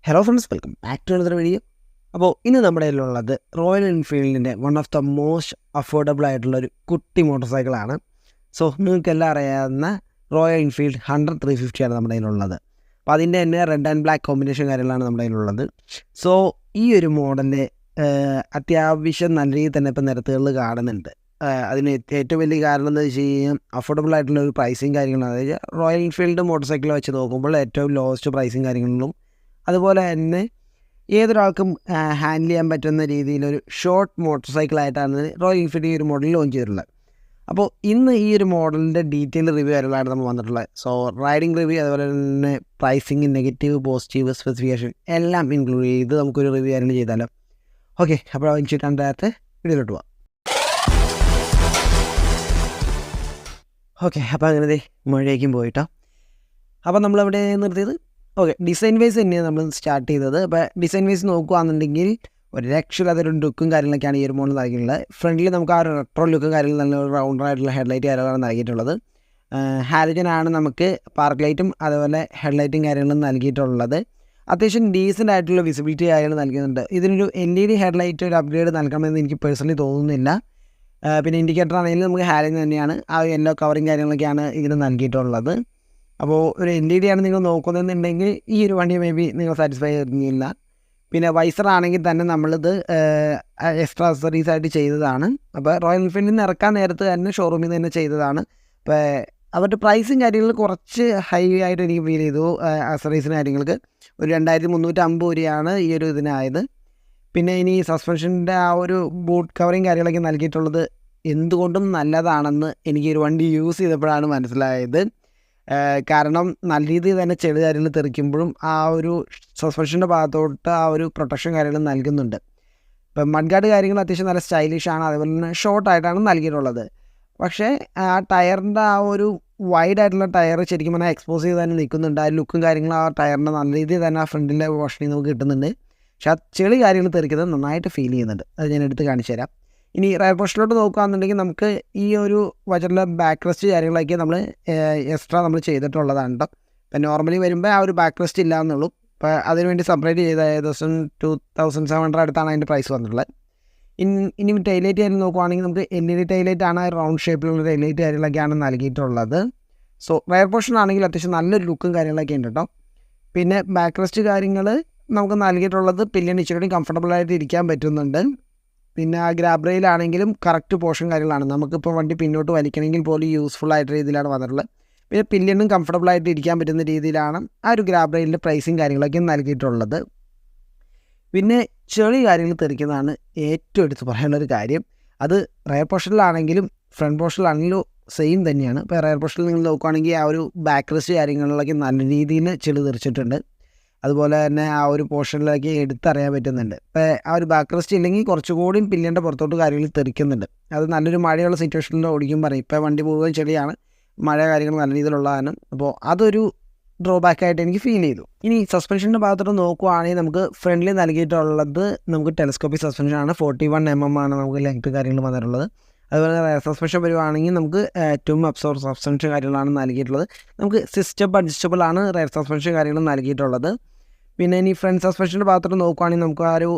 Hello friends, welcome back to another video. അപ്പോൾ ഇന്ന് നമ്മുടെ കയ്യിലുള്ളത് റോയൽ എൻഫീൽഡിൻ്റെ one of the most affordable ആയിട്ടുള്ളൊരു കുട്ടി മോട്ടോർ സൈക്കിളാണ്. സോ നിങ്ങൾക്കെല്ലാം അറിയാവുന്ന റോയൽ എൻഫീൽഡ് 100 350 ആണ് നമ്മുടെ കയ്യിലുള്ളത്. അപ്പോൾ അതിൻ്റെ തന്നെ റെഡ് ആൻഡ് ബ്ലാക്ക് കോമ്പിനേഷൻ കാര്യങ്ങളാണ് നമ്മുടെ കയ്യിലുള്ളത്. സോ ഈ ഒരു മോഡലിൻ്റെ അത്യാവശ്യം നല്ല രീതിയിൽ തന്നെ ഇപ്പോൾ നിരത്തുകളിൽ കാണുന്നുണ്ട്. അതിന് ഏറ്റവും വലിയ കാരണം എന്താ വെച്ച് കഴിഞ്ഞാൽ അഫോർഡബിൾ ആയിട്ടുള്ള ഒരു പ്രൈസിങ് കാര്യങ്ങളാണ്. അതായത് റോയൽ എൻഫീൽഡ് മോട്ടോർ സൈക്കിൾ വെച്ച് നോക്കുമ്പോൾ ഏറ്റവും ലോവസ്റ്റ് പ്രൈസിങ് കാര്യങ്ങളിലും അതുപോലെ തന്നെ ഏതൊരാൾക്കും ഹാൻഡിൽ ചെയ്യാൻ പറ്റുന്ന രീതിയിലൊരു ഷോർട്ട് മോട്ടോർ സൈക്കിളായിട്ടാണ് റോയൽ എൻഫീൽഡ് ഈ ഒരു മോഡൽ ലോഞ്ച് ചെയ്തിട്ടുള്ളത്. അപ്പോൾ ഇന്ന് ഈ ഒരു മോഡലിൻ്റെ ഡീറ്റെയിൽ റിവ്യൂ കാര്യങ്ങളാണ് നമ്മൾ വന്നിട്ടുള്ളത്. സോ റൈഡിങ് റിവ്യൂ, അതുപോലെ തന്നെ പ്രൈസിങ്, നെഗറ്റീവ്, പോസിറ്റീവ്, സ്പെസിഫിക്കേഷൻ എല്ലാം ഇൻക്ലൂഡ് ചെയ്ത് നമുക്കൊരു റിവ്യൂ കാര്യങ്ങൾ ചെയ്താലോ. ഓക്കെ, അപ്പോൾ അതിൻ്റെ വീഡിയോയിലോട്ട് പോവാം. ഓക്കെ, അപ്പോൾ അങ്ങനെ മഴയ്ക്കും പോയിട്ടോ. അപ്പോൾ നമ്മളവിടെ നിർത്തിയത് ഓക്കെ ഡിസൈൻ വൈസ് തന്നെയാണ് നമ്മൾ സ്റ്റാർട്ട് ചെയ്തത്. അപ്പോൾ ഡിസൈൻ വൈസ് നോക്കുകയാണെന്നുണ്ടെങ്കിൽ ഒരു രക്ഷയില്ലാത്തൊരു ലുക്കും കാര്യങ്ങളൊക്കെയാണ് ഈ ഒരു മോഡൽ നൽകിയിട്ടുള്ളത്. ഫ്രണ്ടിൽ നമുക്ക് ആ ഒരു റെട്രോ ലുക്കും കാര്യങ്ങളും നല്ല റൗണ്ടറായിട്ടുള്ള ഹെഡ്ലൈറ്റ് കാര്യങ്ങളാണ് നൽകിയിട്ടുള്ളത്. ഹാലജനാണ് നമുക്ക് പാർക്ക് ലൈറ്റും അതുപോലെ ഹെഡ്ലൈറ്റും കാര്യങ്ങളും നൽകിയിട്ടുള്ളത്. അത്യാവശ്യം ഡീസൻ്റ് ആയിട്ടുള്ള വിസിബിലിറ്റി കാര്യങ്ങൾ നൽകുന്നുണ്ട്. ഇതിനൊരു LED ഹെഡ്ലൈറ്റ് ഒരു അപ്ഗ്രേഡ് നൽകണമെന്ന് എനിക്ക് പേഴ്സണലി തോന്നുന്നില്ല. പിന്നെ ഇൻഡിക്കേറ്റർ ആണെങ്കിലും നമുക്ക് ഹാലജൻ തന്നെയാണ്. ആ യെല്ലോ കവറിങ് കാര്യങ്ങളൊക്കെയാണ് ഇതിന് നൽകിയിട്ടുള്ളത്. അപ്പോൾ ഒരു LED ആണ് നിങ്ങൾ നോക്കുന്നതെന്നുണ്ടെങ്കിൽ ഈ ഒരു വണ്ടി മേ ബി നിങ്ങൾ സാറ്റിസ്ഫൈ ചെയ്യുന്നില്ല. പിന്നെ വൈസർ ആണെങ്കിൽ തന്നെ നമ്മളിത് എക്സ്ട്രാ അക്സസറീസ് ആയിട്ട് ചെയ്തതാണ്. അപ്പോൾ റോയൽ എൻഫീൽഡിൽ നിന്ന് ഇറക്കാൻ നേരത്ത് തന്നെ ഷോറൂമിൽ നിന്ന് തന്നെ ചെയ്തതാണ്. അപ്പോൾ അവരുടെ പ്രൈസും കാര്യങ്ങൾ കുറച്ച് ഹൈ ആയിട്ട് എനിക്ക് ഫീൽ ചെയ്തു. അക്സസറീസിന് കാര്യങ്ങൾക്ക് ഒരു 2350 രൂപയാണ് ഈ ഒരു ഇതിനായത്. പിന്നെ ഇനി സസ്പെൻഷൻ്റെ ആ ഒരു ബൂട്ട് കവറിങ് കാര്യങ്ങളൊക്കെ നൽകിയിട്ടുള്ളത് എന്തുകൊണ്ടും നല്ലതാണെന്ന് എനിക്ക് ഒരു വണ്ടി യൂസ് ചെയ്തപ്പോഴാണ് മനസ്സിലായത്. കാരണം നല്ല രീതിയിൽ തന്നെ ചെളി കാര്യങ്ങൾ തെറിക്കുമ്പോഴും ആ ഒരു സസ്പെൻഷൻ്റെ ഭാഗത്തോട്ട് ആ ഒരു പ്രൊട്ടക്ഷൻ കാര്യങ്ങൾ നൽകുന്നുണ്ട്. ഇപ്പം മഡ്ഗാർഡ് കാര്യങ്ങൾ അത്യാവശ്യം നല്ല സ്റ്റൈലിഷാണ്, അതുപോലെ തന്നെ ഷോർട്ടായിട്ടാണ് നൽകിയിട്ടുള്ളത്. പക്ഷേ ആ ടയറിൻ്റെ ആ ഒരു വൈഡ് ആയിട്ടുള്ള ടയർ ശരിക്കും പറഞ്ഞാൽ എക്സ്പോസ് ചെയ്ത് തന്നെ നിൽക്കുന്നുണ്ട്. ആ ലുക്കും കാര്യങ്ങളും ആ ടയറിൻ്റെ നല്ല രീതിയിൽ തന്നെ ആ ഫ്രണ്ടിൻ്റെ പോർഷനിൽ നമുക്ക് കിട്ടുന്നുണ്ട്. പക്ഷേ ആ ചെളി കാര്യങ്ങൾ തെറിക്കുന്നത് നന്നായിട്ട് ഫീൽ ചെയ്യുന്നുണ്ട്. അത് ഞാൻ എടുത്ത് കാണിച്ചു തരാം. ഇനി റയർ പോർഷനിലോട്ട് നോക്കുകയാണെന്നുണ്ടെങ്കിൽ നമുക്ക് ഈ ഒരു വജറിലെ ബാക്ക് റെസ്റ്റ് കാര്യങ്ങളൊക്കെ നമ്മൾ എക്സ്ട്രാ നമ്മൾ ചെയ്തിട്ടുള്ളതാണ് കേട്ടോ. ഇപ്പം നോർമലി വരുമ്പോൾ ആ ഒരു ബാക്ക് റെസ്റ്റ് ഇല്ല എന്നുള്ളൂ. അപ്പോൾ അതിനുവേണ്ടി സെപ്പറേറ്റ് ചെയ്ത ഏകദേശം 2700 അടുത്താണ് അതിൻ്റെ പ്രൈസ് വന്നിട്ടുള്ളത്. ഇനി ടൈലൈറ്റ് കാര്യം നോക്കുവാണെങ്കിൽ നമുക്ക് LED ടൈലൈറ്റ് ആണ്, റൗണ്ട് ഷേപ്പിലുള്ള ടൈലൈറ്റ് കാര്യങ്ങളൊക്കെയാണ് നൽകിയിട്ടുള്ളത്. സോ റയർ പോർഷൻ ആണെങ്കിൽ അത്യാവശ്യം നല്ലൊരു ലുക്കും കാര്യങ്ങളൊക്കെ ഉണ്ട് കേട്ടോ. പിന്നെ ബാക്ക് റെസ്റ്റ് കാര്യങ്ങൾ നമുക്ക് നൽകിയിട്ടുള്ളത് പില്ലിയൻ ഇച്ചിരി കംഫർട്ടബിളായിട്ട് ഇരിക്കാൻ പറ്റുന്നുണ്ട്. പിന്നെ ആ ഗ്രാബ് റെയിലാണെങ്കിലും കറക്റ്റ് പോർഷൻ കാര്യങ്ങളാണ്. നമുക്കിപ്പോൾ വണ്ടി പിന്നോട്ട് വലിക്കണമെങ്കിൽ പോലും യൂസ്ഫുൾ ആയിട്ട് രീതിയിലാണ് വന്നിട്ടുള്ളത്. പിന്നെ പില്ലിയനും കംഫർട്ടബിളായിട്ട് ഇരിക്കാൻ പറ്റുന്ന രീതിയിലാണ് ആ ഒരു ഗ്രാബ് റെയിലിൻ്റെ പ്രൈസിങ് കാര്യങ്ങളൊക്കെ നൽകിയിട്ടുള്ളത്. പിന്നെ ചെളി കാര്യങ്ങൾ തെറിക്കുന്നതാണ് ഏറ്റവും എടുത്ത് പറയാനുള്ളൊരു കാര്യം. അത് റയർ പോർഷനിലാണെങ്കിലും ഫ്രണ്ട് പോർഷനിലാണെങ്കിലും സെയിം തന്നെയാണ്. ഇപ്പോൾ റയർ പോർഷനിൽ നിങ്ങൾ നോക്കുകയാണെങ്കിൽ ആ ഒരു ബാക്ക് റെസ്റ്റ് കാര്യങ്ങളിലൊക്കെ നല്ല രീതിയിൽ ചെളി തെറിച്ചിട്ടുണ്ട്. അതുപോലെ തന്നെ ആ ഒരു പോർഷനിലേക്ക് എടുത്തറിയാൻ പറ്റുന്നുണ്ട്. ഇപ്പോൾ ആ ഒരു ബാക്ക് റെസ്റ്റ് ഇല്ലെങ്കിൽ കുറച്ചുകൂടി പില്ലിൻ്റെ പുറത്തോട്ട് കാര്യങ്ങൾ തെറിക്കുന്നുണ്ട്. അത് നല്ലൊരു മഴയുള്ള സിറ്റുവേഷനിൽ ഓടിക്കും പറയും. ഇപ്പോൾ വണ്ടി മുഴുവൻ ചെളിയാണ്, മഴ കാര്യങ്ങൾ നല്ല രീതിയിലുള്ളതാണ്. അപ്പോൾ അതൊരു ഡ്രോബാക്കായിട്ട് എനിക്ക് ഫീൽ ചെയ്തു. ഇനി സസ്പെൻഷൻ്റെ ഭാഗത്തോട്ട് നോക്കുകയാണെങ്കിൽ നമുക്ക് ഫ്രണ്ടിൽ നൽകിയിട്ടുള്ളത് നമുക്ക് ടെലസ്കോപ്പിക് സസ്പെൻഷനാണ്. 41 mm ആണ് നമുക്ക് ലെങ്ത് കാര്യങ്ങൾ വന്നിട്ടുള്ളത്. അതുപോലെ സസ്പെൻഷൻ വരുവാണെങ്കിൽ നമുക്ക് ഏറ്റവും അബ്സോർബ് സസ്പെൻഷൻ കാര്യങ്ങളാണ് നൽകിയിട്ടുള്ളത്. നമുക്ക് സിസ്റ്റം അഡ്ജസ്റ്റബിൾ ആണ് റയർ സസ്പെൻഷൻ കാര്യങ്ങൾ നൽകിയിട്ടുള്ളത്. പിന്നെ ഇനി ഫ്രണ്ട് സസ്പെൻഷൻ്റെ ഭാഗത്തോട്ട് നോക്കുകയാണെങ്കിൽ നമുക്ക് ആ ഒരു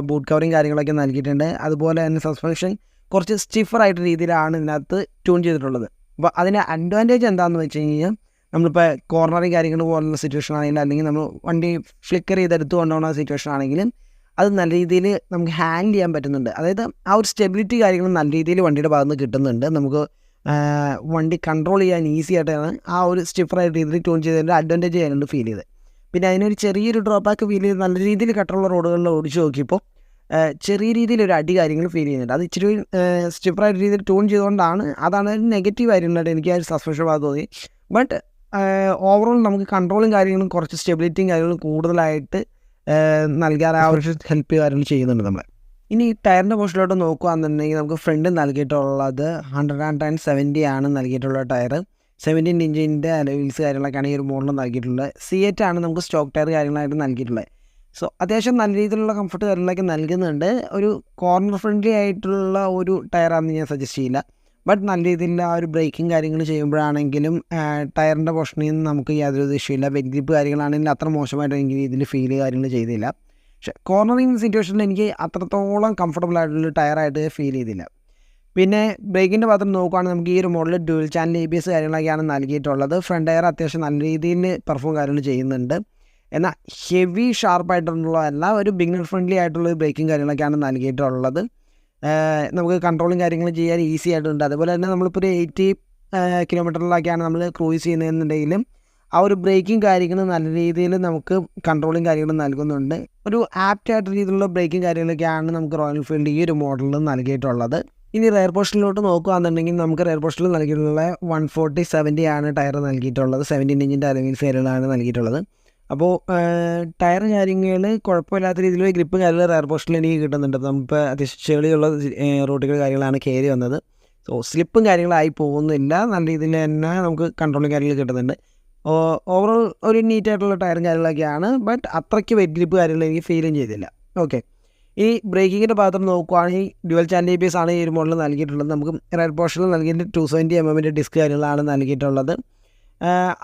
ബൂട്ട് കവറിങ് കാര്യങ്ങളൊക്കെ നൽകിയിട്ടുണ്ട്. അതുപോലെ തന്നെ സസ്പെൻഷൻ കുറച്ച് സ്റ്റിഫറായിട്ട് രീതിയിലാണ് ഇതിനകത്ത് ട്യൂൺ ചെയ്തിട്ടുള്ളത്. അപ്പോൾ അതിൻ്റെ അഡ്വാൻറ്റേജ് എന്താണെന്ന് വെച്ച് കഴിഞ്ഞാൽ നമ്മളിപ്പോൾ കോർണറിങ് കാര്യങ്ങൾ പോലുള്ള സിറ്റുവേഷൻ ആണെങ്കിലും അല്ലെങ്കിൽ നമ്മൾ വണ്ടി ഫ്ലിക്കർ ചെയ്തെടുത്ത് കൊണ്ടുപോകുന്ന സിറ്റുവേഷൻ ആണെങ്കിലും അത് നല്ല രീതിയിൽ നമുക്ക് ഹാൻഡിൽ ചെയ്യാൻ പറ്റുന്നുണ്ട്. അതായത് ആ ഒരു സ്റ്റെബിലിറ്റി കാര്യങ്ങൾ നല്ല രീതിയിൽ വണ്ടിയുടെ ഭാഗത്ത് നിന്ന് കിട്ടുന്നുണ്ട്. നമുക്ക് വണ്ടി കൺട്രോൾ ചെയ്യാൻ ഈസി ആയിട്ടാണ് ആ ഒരു സ്റ്റിഫറായിട്ട് രീതിയിൽ ട്യൂൺ ചെയ്തതിൻ്റെ അഡ്വാൻറ്റേജ് ചെയ്യാനുണ്ട് ഫീൽ ചെയ്ത്. പിന്നെ അതിനൊരു ചെറിയൊരു ഡ്രോബാക്ക് ഫീൽ ചെയ്ത് നല്ല രീതിയിൽ കട്ടുള്ള റോഡുകളിൽ ഓടിച്ച് നോക്കിയപ്പോൾ ചെറിയ രീതിയിലൊരു അടി കാര്യങ്ങൾ ഫീൽ ചെയ്യുന്നുണ്ട്. അത് ഇച്ചിരി സ്റ്റിഫറായിട്ട് രീതിയിൽ ട്യൂൺ ചെയ്തുകൊണ്ടാണ്, അതാണ് ഒരു നെഗറ്റീവ് ആയിരുന്നത് എനിക്ക് ആ ഒരു സസ്പെൻഷൻ ഭാഗത്ത് തോന്നി. ബട്ട് ഓവറോൾ നമുക്ക് കൺട്രോളും കാര്യങ്ങളും കുറച്ച് സ്റ്റെബിലിറ്റിയും കാര്യങ്ങളും കൂടുതലായിട്ട് നൽകാൻ ആ ഒരു ഹെൽപ്പ് കാര്യങ്ങൾ ചെയ്യുന്നുണ്ട് നമ്മൾ. ഇനി ടയറിൻ്റെ പോർഷനിലോട്ട് നോക്കുകയാണെന്നുണ്ടെങ്കിൽ നമുക്ക് ഫ്രണ്ട് നൽകിയിട്ടുള്ളത് 110/70 ആണ് നൽകിയിട്ടുള്ള ടയർ. 17 ഇഞ്ചിൻ്റെ വീൽസ് കാര്യങ്ങളൊക്കെയാണ് ഈ ഒരു മോഡൽ നൽകിയിട്ടുള്ളത്. C8 ആണ് നമുക്ക് സ്റ്റോക്ക് ടയർ കാര്യങ്ങളായിട്ട് നൽകിയിട്ടുള്ളത്. സോ അത്യാവശ്യം നല്ല രീതിയിലുള്ള കംഫർട്ട് കാര്യങ്ങളൊക്കെ നൽകുന്നുണ്ട്. ഒരു കോർണർ ഫ്രണ്ട്ലി ആയിട്ടുള്ള ഒരു ടയറാണെന്ന് ഞാൻ സജസ്റ്റ് ചെയ്യില്ല. ബട്ട് നല്ല രീതിയിൽ ആ ഒരു ബ്രേക്കിംഗ് കാര്യങ്ങൾ ചെയ്യുമ്പോഴാണെങ്കിലും ടയറിൻ്റെ പോർഷനിൽ നിന്ന് നമുക്ക് യാതൊരു ഇഷ്യൂ വെറ്റ് ഗ്രിപ്പ് കാര്യങ്ങളാണെങ്കിൽ അത്ര മോശമായിട്ട് എനിക്ക് ഇതിൽ ഫീൽ കാര്യങ്ങൾ ചെയ്തില്ല. പക്ഷേ കോർണറിങ് സിറ്റുവേഷനിൽ എനിക്ക് അത്രത്തോളം കംഫർട്ടബിൾ ആയിട്ടുള്ള ടയറായിട്ട് ഫീൽ ചെയ്തില്ല. പിന്നെ ബ്രേക്കിൻ്റെ ഭാഗത്ത് നോക്കുകയാണെങ്കിൽ നമുക്ക് ഈ ഒരു മോഡൽ ഡ്യുവൽ ചാനൽ ABS കാര്യങ്ങളൊക്കെയാണ് നൽകിയിട്ടുള്ളത്. ഫ്രണ്ട് ടയർ അത്യാവശ്യം നല്ല രീതിയിൽ പെർഫോം കാര്യങ്ങൾ ചെയ്യുന്നുണ്ട്. എന്നാൽ ഹെവി ഷാർപ്പായിട്ടുള്ളതല്ല, ഒരു ബിഗിനർ ഫ്രണ്ട്ലി ആയിട്ടുള്ള ബ്രേക്കിംഗ് കാര്യങ്ങളൊക്കെയാണ് നൽകിയിട്ടുള്ളത്. നമുക്ക് കൺട്രോളും കാര്യങ്ങളും ചെയ്യാൻ ഈസി ആയിട്ടുണ്ട്. അതുപോലെ തന്നെ നമ്മളിപ്പോൾ ഒരു 80 കിലോമീറ്ററിലൊക്കെയാണ് നമ്മൾ ക്രൂയിസ് ചെയ്യുന്നതെന്നുണ്ടെങ്കിലും ആ ഒരു ബ്രേക്കിംഗ് കാര്യങ്ങൾ നല്ല രീതിയിൽ നമുക്ക് കൺട്രോളും കാര്യങ്ങളും നൽകുന്നുണ്ട്. ഒരു ആപ്റ്റായിട്ട് രീതിയിലുള്ള ബ്രേക്കിംഗ് കാര്യങ്ങളൊക്കെയാണ് നമുക്ക് റോയൽ എൻഫീൽഡ് ഈ ഒരു മോഡലിൽ നൽകിയിട്ടുള്ളത്. ഇനി റെയർ പോർഷനിലോട്ട് നോക്കുകയാണെന്നുണ്ടെങ്കിൽ നമുക്ക് റെയർ പോർഷനിൽ നൽകിയിട്ടുള്ള 140/70 ആണ് ടയർ നൽകിയിട്ടുള്ളത്. 17 ഇഞ്ചിൻ്റെ അലുമിനിയം ഫെയറിലാണ് നൽകിയിട്ടുള്ളത്. അപ്പോൾ ടയർ കാര്യങ്ങൾ കുഴപ്പമില്ലാത്ത രീതിയിൽ ഗ്രിപ്പ് കാര്യങ്ങൾ റെയർ പോർഷനിൽ എനിക്ക് കിട്ടുന്നുണ്ട്. നമുക്ക് അത്യാവശ്യം ചെളിയുള്ള റോഡുകൾ കാര്യങ്ങളാണ് കയറി വന്നത്. സോ സ്ലിപ്പും കാര്യങ്ങളായി പോകുന്നില്ല, നല്ല രീതിയിൽ തന്നെ നമുക്ക് കൺട്രോളും കാര്യങ്ങൾ കിട്ടുന്നുണ്ട്. ഓവറോൾ ഒരു നീറ്റായിട്ടുള്ള ടയറും കാര്യങ്ങളൊക്കെയാണ്. ബട്ട് അത്രയ്ക്ക് വെറ്റ് ഗ്രിപ്പ് കാര്യങ്ങൾ എനിക്ക് ഫീലും ചെയ്തില്ല. ഓക്കെ, ഈ ബ്രേക്കിങ്ങിൻ്റെ ഭാഗത്ത് നോക്കുകയാണെങ്കിൽ ഡ്യുവൽ ചാനൽ ABS ആണ് ഈ ഒരു മോഡൽ നൽകിയിട്ടുള്ളത്. നമുക്ക് റെയർ പോർഷനിൽ നൽകിയിട്ട് 270 mm ഡിസ്ക് കാര്യങ്ങളാണ് നൽകിയിട്ടുള്ളത്.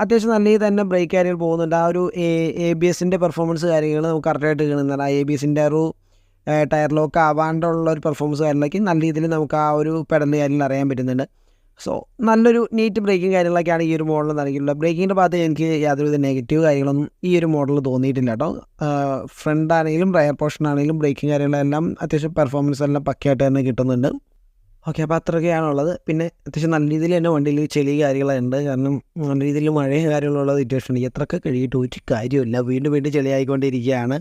അത്യാവശ്യം നല്ല രീതിയിൽ തന്നെ ബ്രേക്ക് കാര്യങ്ങൾ പോകുന്നുണ്ട്. ആ ഒരു ABSൻ്റെ പെർഫോമൻസ് കാര്യങ്ങൾ നമുക്ക് കറക്റ്റായിട്ട് കിട്ടുന്നുണ്ട്. ആ ABSൻ്റെ ഒരു ടയർ ലോക്ക് ആവാണ്ടുള്ള ഒരു പെർഫോമൻസ് കാര്യങ്ങളൊക്കെ നല്ല രീതിയിൽ നമുക്ക് ആ ഒരു പെഡൽ കാര്യങ്ങൾ അറിയാൻ പറ്റുന്നുണ്ട്. സോ നല്ലൊരു നീറ്റ് ബ്രേക്കിംഗ് കാര്യങ്ങളൊക്കെയാണ് ഈ ഒരു മോഡൽ നൽകിയിട്ടുള്ളത്. ബ്രേക്കിങ്ങിൻ്റെ ഭാഗത്ത് എനിക്ക് യാതൊരുവിധ നെഗറ്റീവ് കാര്യങ്ങളൊന്നും ഈ ഒരു മോഡൽ തോന്നിയിട്ടില്ല കേട്ടോ. ഫ്രണ്ട് ആണെങ്കിലും റയർ പോർഷൻ ആണെങ്കിലും ബ്രേക്കിംഗ് കാര്യങ്ങളെല്ലാം അത്യാവശ്യം പെർഫോമൻസ് എല്ലാം പക്കയായിട്ട് തന്നെ കിട്ടുന്നുണ്ട്. ഓക്കെ, അപ്പോൾ അത്രയൊക്കെയാണുള്ളത്. പിന്നെ അത്യാവശ്യം നല്ല രീതിയിൽ തന്നെ വണ്ടിയിൽ ചെളി കാര്യങ്ങളുണ്ട്. കാരണം നല്ല രീതിയിൽ മഴയും കാര്യങ്ങളുള്ള സിറ്റുവേഷൻ ഉണ്ട്. എത്രയൊക്കെ കഴിയിട്ട് ഒരു കാര്യമില്ല, വീണ്ടും വീണ്ടും ചെളിയായിക്കൊണ്ടിരിക്കുകയാണ്.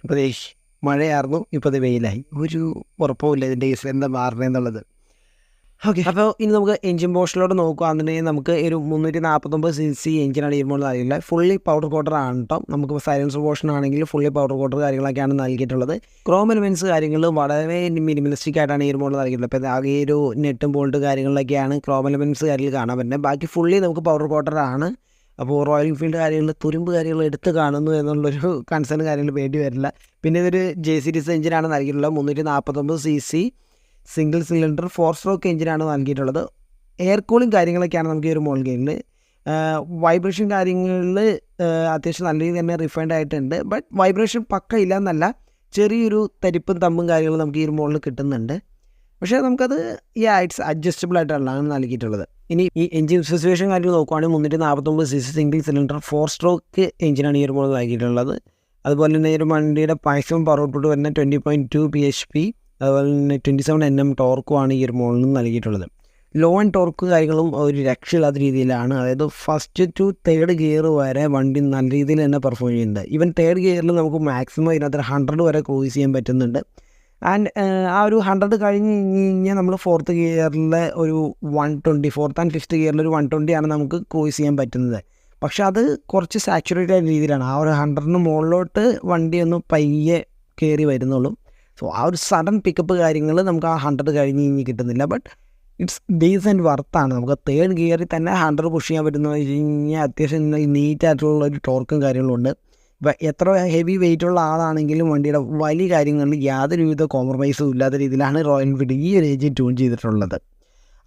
ഇപ്പോൾ മഴയായിരുന്നു, ഇപ്പോൾ അത് വെയിലായി. ഒരു ഉറപ്പുമില്ല ഇതിൻ്റെ കേസിൽ എന്താ മാറണമെന്നുള്ളത്. ഓക്കെ, അപ്പോൾ ഇനി നമുക്ക് എഞ്ചിൻ പോർഷനിലോട്ട് നോക്കുകയാണെന്നുണ്ടെങ്കിൽ നമുക്ക് ഒരു 349cc എഞ്ചിനാണ് ഈ മോഡൽ നൽകിയിട്ടുള്ളത്. ഫുള്ളി പൗഡർ കോട്ടർ ആണ് കേട്ടോ. നമുക്ക് സൈലൻസർ പോർഷൻ ആണെങ്കിൽ ഫുള്ളി പൗഡർ കോട്ടർ കാര്യങ്ങളൊക്കെയാണ് നൽകിയിട്ടുള്ളത്. ക്രോം എലമെൻറ്റ്സ് കാര്യങ്ങൾ വളരെ മിനിമലിസ്റ്റിക് ആയിട്ടാണ് ഈ മോഡൽ നൽകിയിട്ടുള്ളത്. അപ്പോൾ ആകെ ഒരു നെട്ടും ബോൾട്ട് കാര്യങ്ങളിലൊക്കെയാണ് ക്രോം എലമെൻറ്റ്സ് കാര്യങ്ങൾ കാണാൻ പറ്റുന്നത്. ബാക്കി ഫുള്ളി നമുക്ക് പൗഡർ കോട്ടർ ആണ്. അപ്പോൾ റോയൽ എൻഫീൽഡ് കാര്യങ്ങളിൽ തുരുമ്പ് കാര്യങ്ങൾ എടുത്ത് കാണുന്നു എന്നുള്ളൊരു കൺസേൺ കാര്യങ്ങൾ വേണ്ടി വരില്ല. പിന്നെ ഇതൊരു J-Series എഞ്ചിനാണ് നൽകിയിട്ടുള്ളത്. 349cc സിംഗിൾ സിലിണ്ടർ 4 സ്ട്രോക്ക് എഞ്ചിനാണ് നൽകിയിട്ടുള്ളത്. എയർ കൂളിംഗ് കാര്യങ്ങളൊക്കെയാണ് നമുക്ക് ഈ ഒരു മോഡൽ ഗെയിമിൽ. വൈബ്രേഷൻ കാര്യങ്ങളിൽ അത്യാവശ്യം നല്ല രീതിയിൽ തന്നെ റിഫൈൻഡ് ആയിട്ടുണ്ട്. ബട്ട് വൈബ്രേഷൻ പക്ക ഇല്ല എന്നല്ല, ചെറിയൊരു തരിപ്പും തമ്പും കാര്യങ്ങൾ നമുക്ക് ഈ ഒരു മോഡലിൽ കിട്ടുന്നുണ്ട്. പക്ഷേ നമുക്കത് ഇറ്റ്സ് അഡ്ജസ്റ്റബിൾ ആയിട്ടാണ് നൽകിയിട്ടുള്ളത്. ഇനി ഈ എഞ്ചിൻ സ്പെസിഫിക്കേഷൻ കാര്യങ്ങൾ നോക്കുകയാണെങ്കിൽ 349cc സിംഗിൾ സിലിണ്ടർ 4 സ്ട്രോക്ക് എഞ്ചിനാണ് ഈ ഒരു മോഡൽ നൽകിയിട്ടുള്ളത്. അതുപോലെ തന്നെ ഈ ഒരു വണ്ടിയുടെ മാക്സിമം പവർ ഔട്ട്പുട്ട് വരുന്ന 20.2 bhp, അതുപോലെ തന്നെ 27 Nm ടോർക്കുമാണ് ഈ ഒരു മോഡലിൽ നൽകിയിട്ടുള്ളത്. ലോ ആൻഡ് ടോർക്ക് കാര്യങ്ങളും ഒരു രക്ഷയില്ലാത്ത രീതിയിലാണ്. അതായത് ഫസ്റ്റ് ടു തേർഡ് ഗിയർ വരെ വണ്ടി നല്ല രീതിയിൽ തന്നെ പെർഫോം ചെയ്യുന്നുണ്ട്. ഈവൻ തേർഡ് ഗിയറിൽ നമുക്ക് മാക്സിമം ഇതിനകത്ത് 100 വരെ ക്രൂസ് ചെയ്യാൻ പറ്റുന്നുണ്ട്. ആൻഡ് ആ ഒരു 100 കഴിഞ്ഞ് കഴിഞ്ഞാൽ നമ്മൾ ഫോർത്ത് ഗിയറിലെ ഒരു 120, ഫോർത്ത് ആൻഡ് ഫിഫ്ത്ത് ഗിയറിൽ ഒരു 120 ആണ് നമുക്ക് ക്രൂസ് ചെയ്യാൻ പറ്റുന്നത്. പക്ഷെ അത് കുറച്ച് സാച്ചുറേറ്റഡ് ആയ രീതിയിലാണ്. ആ ഒരു 100ന് മുകളിലോട്ട് വണ്ടി ഒന്ന് പയ്യെ കയറി വരുന്നുള്ളൂ. സോ ആ ഒരു സഡൻ പിക്കപ്പ് കാര്യങ്ങൾ നമുക്ക് ആ 100 കഴിഞ്ഞ് കഴിഞ്ഞ് കിട്ടുന്നില്ല. ബട്ട് ഇറ്റ്സ് ഡീസൻറ്റ് വർത്താണ്. നമുക്ക് തേർഡ് ഗിയറിൽ തന്നെ 100 പുഷ് ചെയ്യാൻ പറ്റുന്ന വെച്ച് കഴിഞ്ഞാൽ അത്യാവശ്യം നീറ്റായിട്ടുള്ള ഒരു ടോർക്കും കാര്യങ്ങളുണ്ട്. ഇപ്പം എത്ര ഹെവി വെയിറ്റുള്ള ആളാണെങ്കിലും വണ്ടിയുടെ വലിയ കാര്യങ്ങളിൽ യാതൊരുവിധ കോംപ്രമൈസും ഇല്ലാത്ത രീതിയിലാണ് റോയൽ എൻഫീൽഡ് ഈ ഒരു ഏജ് ട്യൂൺ ചെയ്തിട്ടുള്ളത്.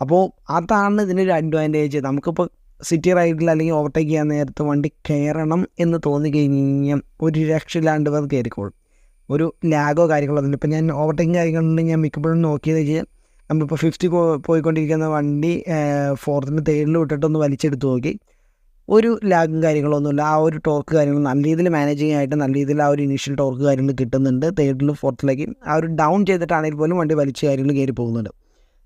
അപ്പോൾ അതാണ് ഇതിനൊരു അഡ്വാൻറ്റേജ്. നമുക്കിപ്പോൾ സിറ്റി റൈഡിൽ അല്ലെങ്കിൽ ഓവർടേക്ക് ചെയ്യാൻ നേരത്ത് വണ്ടി കയറണം എന്ന് തോന്നിക്കഴിഞ്ഞ് കഴിഞ്ഞാൽ ഒരു രക്ഷയില്ലാണ്ട് വന്ന് കയറിക്കോളും. ഒരു ലാഗോ കാര്യങ്ങളോ ഒന്നുമില്ല. ഇപ്പോൾ ഞാൻ ഓവർടേക്കിങ് കാര്യങ്ങളിൽ ഞാൻ മിക്കപ്പോഴും നോക്കിയത് വെച്ചാൽ നമ്മളിപ്പോൾ 50 പോയിക്കൊണ്ടിരിക്കുന്ന വണ്ടി ഫോർത്തിന് തേർഡിൽ വിട്ടിട്ടൊന്ന് വലിച്ചെടുത്ത് നോക്കി, ഒരു ലാഗും കാര്യങ്ങളൊന്നുമില്ല. ആ ഒരു ടോർക്ക് കാര്യങ്ങൾ നല്ല രീതിയിൽ മാനേജിങ് ആയിട്ട് നല്ല രീതിയിൽ ആ ഒരു ഇനീഷ്യൽ ടോർക്ക് കാര്യങ്ങൾ കിട്ടുന്നുണ്ട്. തേർഡിലും ഫോർത്തിലേക്ക് ആ ഒരു ഡൗൺ ചെയ്തിട്ടാണെങ്കിൽ പോലും വണ്ടി വലിച്ച് കാര്യങ്ങൾ കയറി പോകുന്നുണ്ട്.